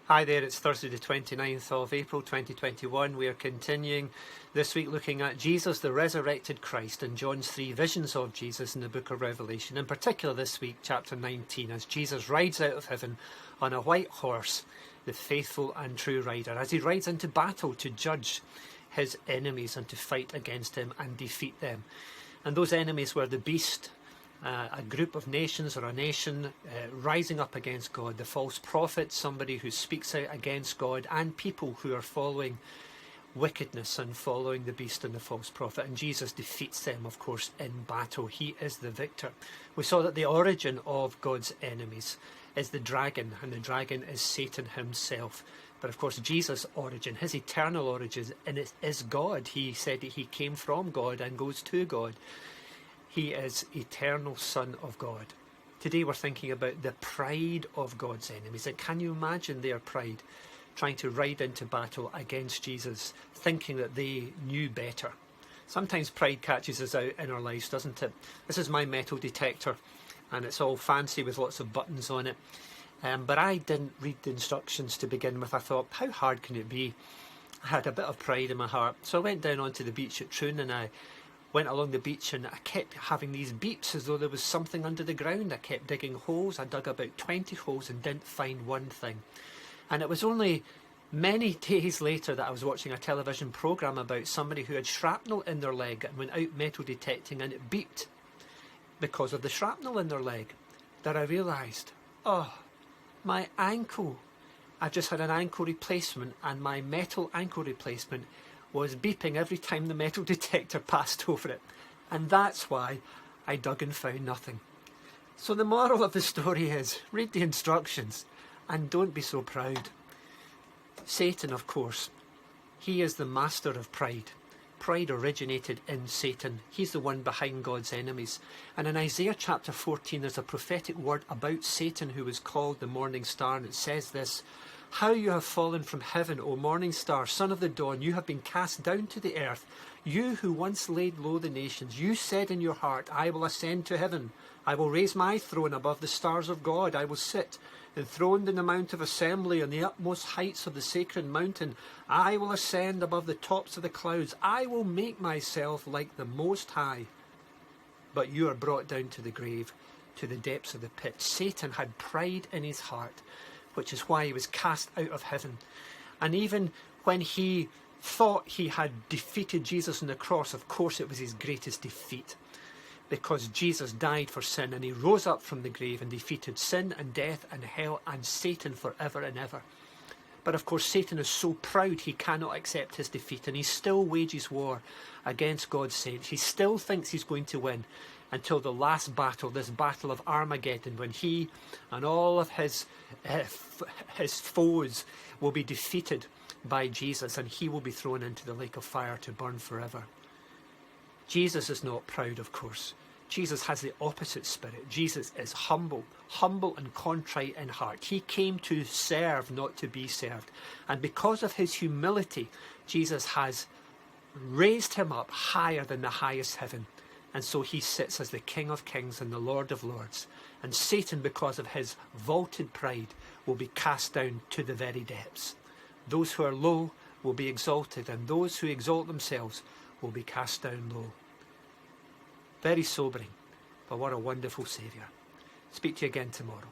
Hi there, it's Thursday the 29th of April 2021. We are continuing this week looking at Jesus, the Resurrected Christ, and John's 3 visions of Jesus in the book of Revelation. In particular this week, chapter 19, as Jesus rides out of heaven on a white horse, the faithful and true rider, as he rides into battle to judge his enemies and to fight against him and defeat them. And those enemies were the beast, a group of nations or a nation rising up against God, the false prophet, somebody who speaks out against God, and people who are following wickedness and following the beast and the false prophet. And Jesus defeats them, of course, in battle. He is the victor. We saw that the origin of God's enemies is the dragon, and the dragon is Satan himself. But of course, Jesus' origin, his eternal origin, and it is God. He said that he came from God and goes to God. He is eternal Son of God. Today we're thinking about the pride of God's enemies. And can you imagine their pride, trying to ride into battle against Jesus, thinking that they knew better? Sometimes pride catches us out in our lives, doesn't it? This is my metal detector, and it's all fancy with lots of buttons on it. But I didn't read the instructions to begin with. I thought, how hard can it be? I had a bit of pride in my heart. So I went down onto the beach at Troon, and I went along the beach, and I kept having these beeps as though there was something under the ground. I kept digging holes. I dug about 20 holes and didn't find one thing. And it was only many days later that I was watching a television programme about somebody who had shrapnel in their leg and went out metal detecting, and it beeped because of the shrapnel in their leg, that I realised, oh, my ankle. I've just had an ankle replacement, and my metal ankle replacement was beeping every time the metal detector passed over it. And that's why I dug and found nothing. So the moral of the story is, read the instructions and don't be so proud. Satan, of course, he is the master of pride. Pride originated in Satan. He's the one behind God's enemies. And in Isaiah chapter 14, there's a prophetic word about Satan, who was called the morning star, and it says this: "How you have fallen from heaven, O morning star, son of the dawn, you have been cast down to the earth. You who once laid low the nations, you said in your heart, I will ascend to heaven. I will raise my throne above the stars of God. I will sit enthroned in the mount of assembly on the utmost heights of the sacred mountain. I will ascend above the tops of the clouds. I will make myself like the Most High." But you are brought down to the grave, to the depths of the pit. Satan had pride in his heart, which is why he was cast out of heaven. And even when he thought he had defeated Jesus on the cross, of course it was his greatest defeat, because Jesus died for sin, and he rose up from the grave and defeated sin and death and hell and Satan forever and ever. But of course Satan is so proud he cannot accept his defeat, and he still wages war against God's saints. He still thinks he's going to win until the last battle, this battle of Armageddon, when he and all of his foes will be defeated by Jesus, and he will be thrown into the lake of fire to burn forever. Jesus is not proud, of course. Jesus has the opposite spirit. Jesus is humble and contrite in heart. He came to serve, not to be served. And because of his humility, Jesus has raised him up higher than the highest heaven. And so he sits as the King of Kings and the Lord of Lords. And Satan, because of his vaulted pride, will be cast down to the very depths. Those who are low will be exalted, and those who exalt themselves will be cast down low. Very sobering, but what a wonderful Saviour. Speak to you again tomorrow.